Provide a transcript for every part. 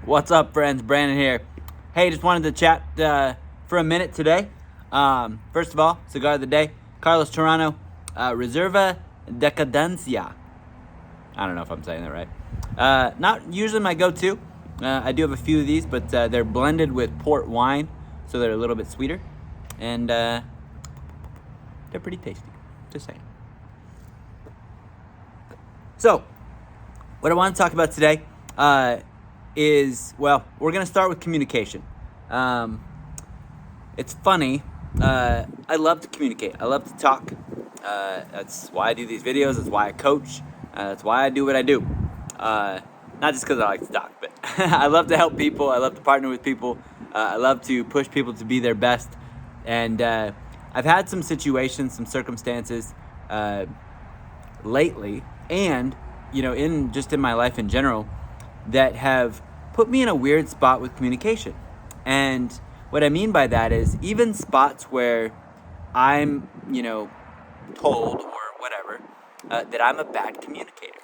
What's up, friends? Brandon here. Hey, just wanted to chat for a minute today. First of all, cigar of the day, Carlos Toronto, Reserva Decadencia. I don't know if I'm saying that right. Not usually my go-to. I do have a few of these, but they're blended with port wine, so they're a little bit sweeter, and they're pretty tasty. Just saying. So, what I want to talk about today is, well, we're going to start with communication. It's funny. I love to communicate. I love to talk. That's why I do these videos. That's why I coach. That's why I do what I do. Not just because I like to talk, but I love to help people. I love to partner with people. I love to push people to be their best. And I've had some situations, some circumstances lately, and in my life in general, that have put me in a weird spot with communication. And what I mean by that is even spots where I'm, told or whatever that I'm a bad communicator.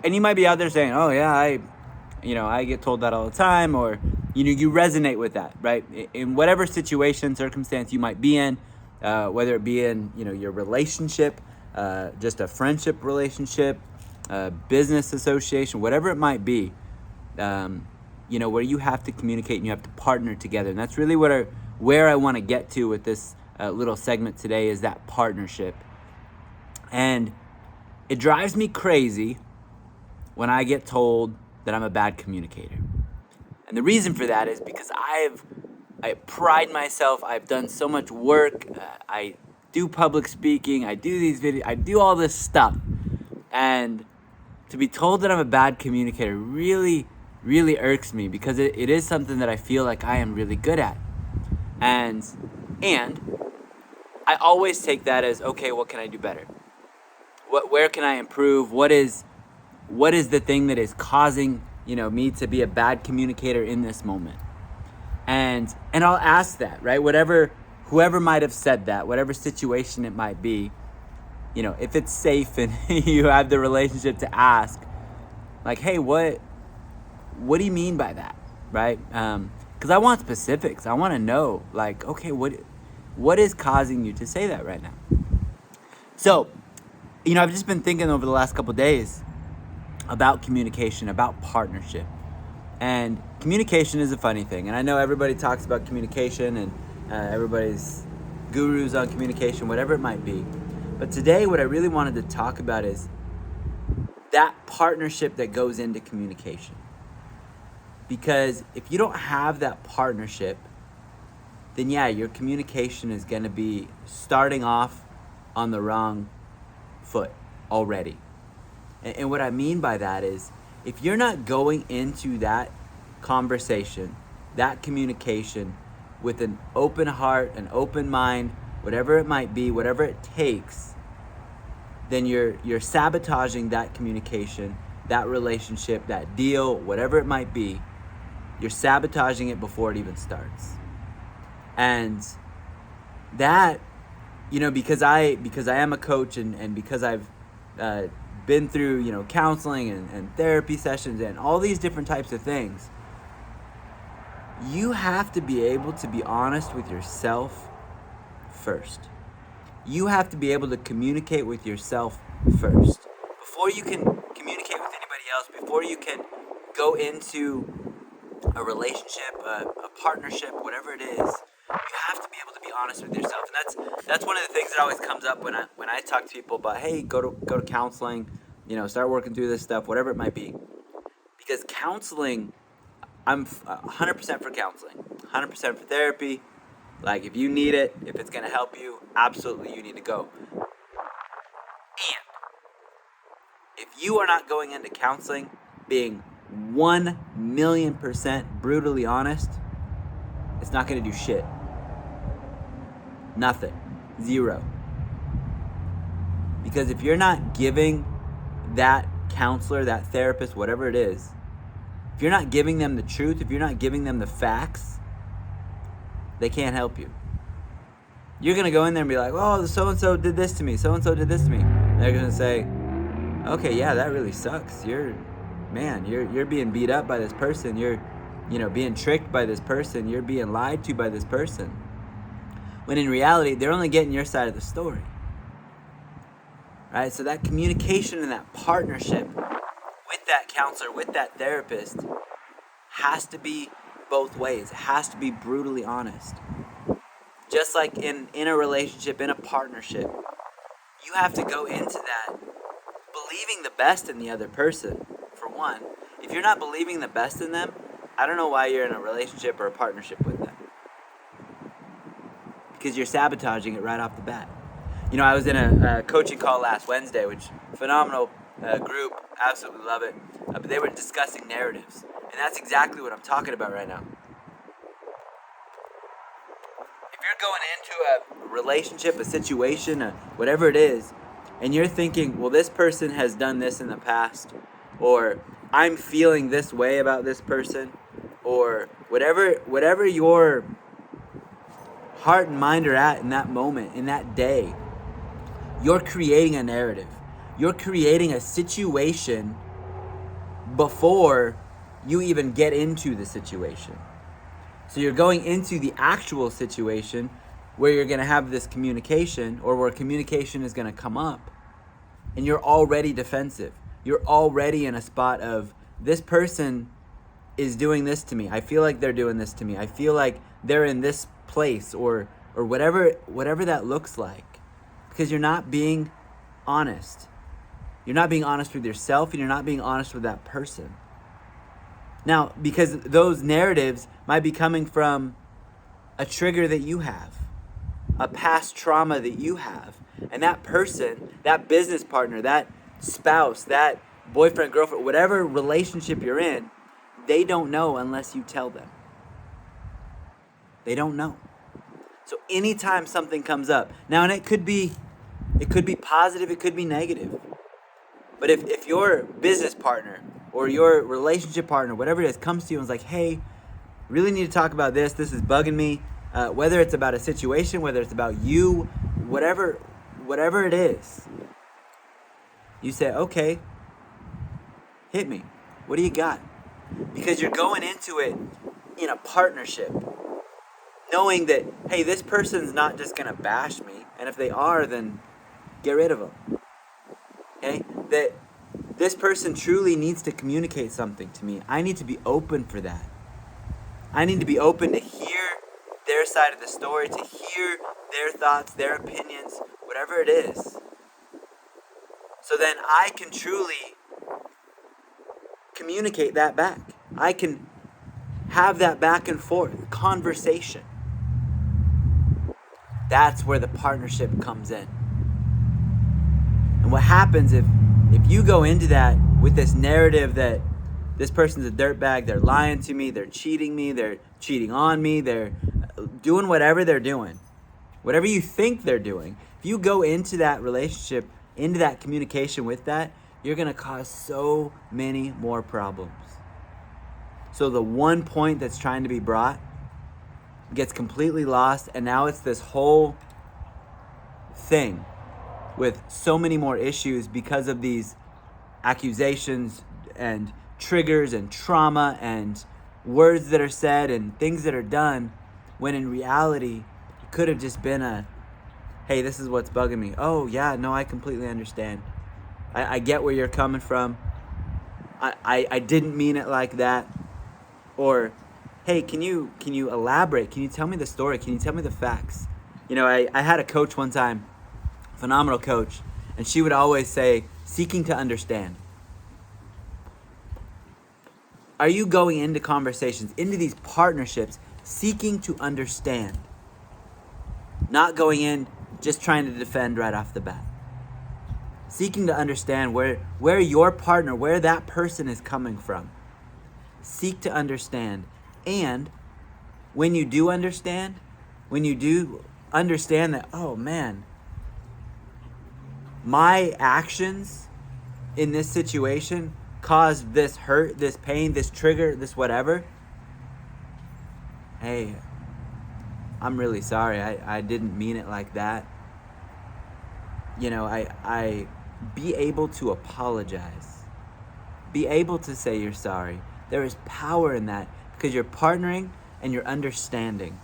And you might be out there saying, "Oh yeah, I get told that all the time," or you resonate with that, right? In whatever situation, circumstance you might be in, whether it be in your relationship, just a friendship relationship, business association, whatever it might be, where you have to communicate and you have to partner together. And that's really where I want to get to with this little segment today, is that partnership. And it drives me crazy when I get told that I'm a bad communicator. And the reason for that is because I pride myself. I've done so much work. I do public speaking. I do these videos. I do all this stuff. And to be told that I'm a bad communicator really, really irks me, because it is something that I feel like I am really good at. And I always take that as, okay, what can I do better? Where can I improve? What is the thing that is causing me to be a bad communicator in this moment? And I'll ask that, right? Whoever might have said that, whatever situation it might be, if it's safe and you have the relationship to ask, like, hey, what do you mean by that, right? Because I want specifics. I want to know, like, okay, what is causing you to say that right now? So, I've just been thinking over the last couple of days about communication, about partnership. And communication is a funny thing. And I know everybody talks about communication, and everybody's gurus on communication, whatever it might be. But today, what I really wanted to talk about is that partnership that goes into communication. Because if you don't have that partnership, then yeah, your communication is going to be starting off on the wrong foot already. And what I mean by that is, if you're not going into that conversation, that communication, with an open heart, an open mind, whatever it might be, whatever it takes, then you're sabotaging that communication, that relationship, that deal, whatever it might be. You're sabotaging it before it even starts. And that, because I am a coach, and because I've been through, counseling and therapy sessions and all these different types of things, you have to be able to be honest with yourself first. You have to be able to communicate with yourself first. Before you can communicate with anybody else, before you can go into a relationship, a partnership, whatever it is, you have to be able to be honest with yourself. And that's one of the things that always comes up when I talk to people about, hey, go to counseling, start working through this stuff, whatever it might be. Because counseling, I'm 100% for counseling, 100% for therapy. Like, if you need it, if it's going to help you, absolutely you need to go. And if you are not going into counseling being 1,000,000% brutally honest, it's not going to do shit. Nothing. Zero. Because if you're not giving that counselor, that therapist, whatever it is, if you're not giving them the truth, if you're not giving them the facts, they can't help you. You're going to go in there and be like, oh, so-and-so did this to me, so-and-so did this to me. And they're going to say, okay, yeah, that really sucks. You're man, you're being beat up by this person. You're, being tricked by this person. You're being lied to by this person. When in reality, they're only getting your side of the story. Right? So that communication and that partnership with that counselor, with that therapist, has to be both ways. It has to be brutally honest. Just like in a relationship, in a partnership, you have to go into that believing the best in the other person, for one. If you're not believing the best in them, I don't know why you're in a relationship or a partnership with them. Because you're sabotaging it right off the bat. I was in a coaching call last Wednesday, which phenomenal group, absolutely love it. But they were discussing narratives, and that's exactly what I'm talking about right now. If you're going into a relationship, a situation, whatever it is, and you're thinking, well, this person has done this in the past, or I'm feeling this way about this person, or whatever your heart and mind are at in that moment, in that day, you're creating a narrative. You're creating a situation before you even get into the situation. So you're going into the actual situation where you're going to have this communication, or where communication is going to come up, and you're already defensive. You're already in a spot of, this person is doing this to me. I feel like they're doing this to me. I feel like they're in this place, or whatever that looks like. Because you're not being honest. You're not being honest with yourself, and you're not being honest with that person. Now, because those narratives might be coming from a trigger that you have, a past trauma that you have. And that person, that business partner, that spouse, that boyfriend, girlfriend, whatever relationship you're in, they don't know unless you tell them. They don't know. So anytime something comes up, now, and it could be positive, it could be negative. But if your business partner or your relationship partner, whatever it is, comes to you and is like, hey, really need to talk about this. This is bugging me. Whether it's about a situation, whether it's about you, whatever it is, you say, okay, hit me. What do you got? Because you're going into it in a partnership, knowing that, hey, this person's not just going to bash me. And if they are, then get rid of them. Okay? That this person truly needs to communicate something to me. I need to be open for that. I need to be open to hear their side of the story, to hear their thoughts, their opinions, whatever it is. So then I can truly communicate that back. I can have that back and forth conversation. That's where the partnership comes in. And what happens if you go into that with this narrative that this person's a dirtbag, they're lying to me, they're cheating on me, they're doing whatever they're doing, whatever you think they're doing. If you go into that relationship, into that communication with that, you're going to cause so many more problems. So the one point that's trying to be brought gets completely lost, and now it's this whole thing with so many more issues because of these accusations and triggers and trauma and words that are said and things that are done, when in reality it could have just been a, hey, this is what's bugging me. Oh yeah, no, I completely understand. I get where you're coming from. I didn't mean it like that. Or, hey, can you elaborate? Can you tell me the story? Can you tell me the facts? I had a coach one time, phenomenal coach, and she would always say, seeking to understand. Are you going into conversations, into these partnerships, seeking to understand? Not going in just trying to defend right off the bat. Seeking to understand where your partner, where that person is coming from. Seek to understand. And when you do understand that, oh man, my actions in this situation caused this hurt, this pain, this trigger, this whatever. Hey, I'm really sorry. I didn't mean it like that. I be able to apologize. be able to say you're sorry. There is power in that because you're partnering and you're understanding.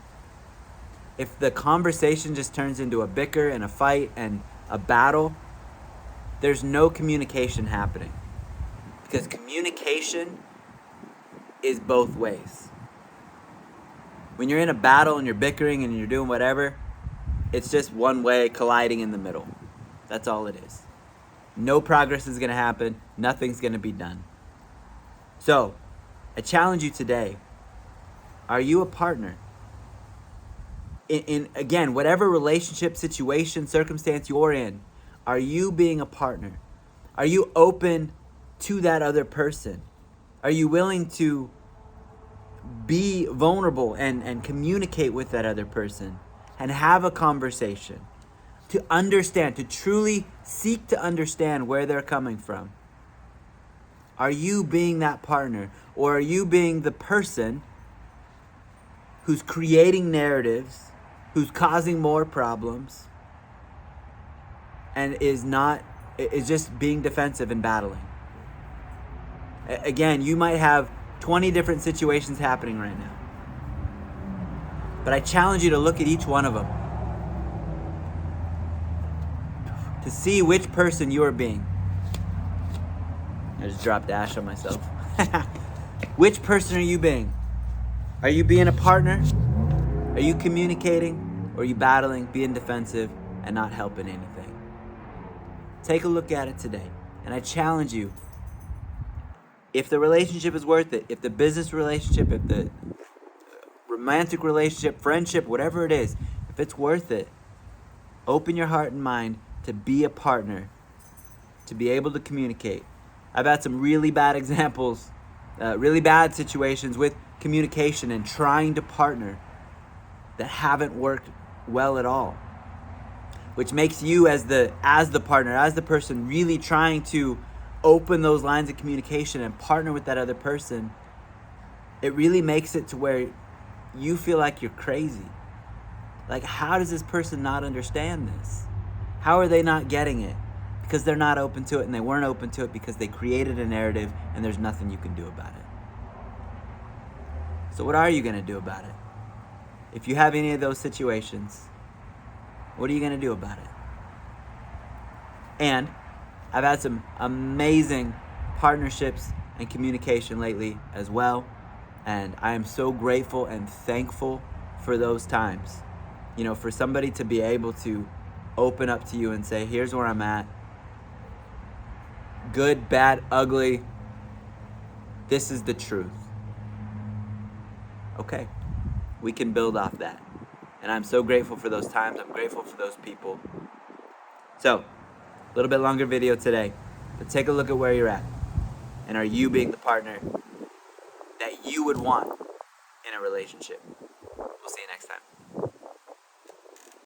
If the conversation just turns into a bicker and a fight and a battle, there's no communication happening. Because communication is both ways. When you're in a battle and you're bickering and you're doing whatever, it's just one way colliding in the middle. That's all it is. No progress is going to happen. Nothing's going to be done. So, I challenge you today. Are you a partner? In again, whatever relationship, situation, circumstance you're in, are you being a partner? Are you open to that other person? Are you willing to be vulnerable and communicate with that other person and have a conversation to understand, to truly seek to understand where they're coming from? Are you being that partner, or are you being the person who's creating narratives, who's causing more problems, and is just being defensive and battling? Again, you might have 20 different situations happening right now, but I challenge you to look at each one of them to see which person you are being. I just dropped ash on myself. Which person are you being? Are you being a partner? Are you communicating? Or are you battling, being defensive, and not helping anything? Take a look at it today. And I challenge you, if the relationship is worth it, if the business relationship, if the romantic relationship, friendship, whatever it is, if it's worth it, open your heart and mind to be a partner, to be able to communicate. I've had some really bad examples, really bad situations with communication and trying to partner that haven't worked well at all. Which makes you as the partner, as the person really trying to open those lines of communication and partner with that other person, it really makes it to where you feel like you're crazy. Like, how does this person not understand this? How are they not getting it? Because they're not open to it, and they weren't open to it because they created a narrative and there's nothing you can do about it. So what are you going to do about it? If you have any of those situations, what are you going to do about it? And I've had some amazing partnerships and communication lately as well. And I am so grateful and thankful for those times. You know, for somebody to be able to open up to you and say, here's where I'm at. Good, bad, ugly. This is the truth. Okay, we can build off that. And I'm so grateful for those times. I'm grateful for those people. So, a little bit longer video today, but take a look at where you're at. And are you being the partner that you would want in a relationship? We'll see you next time.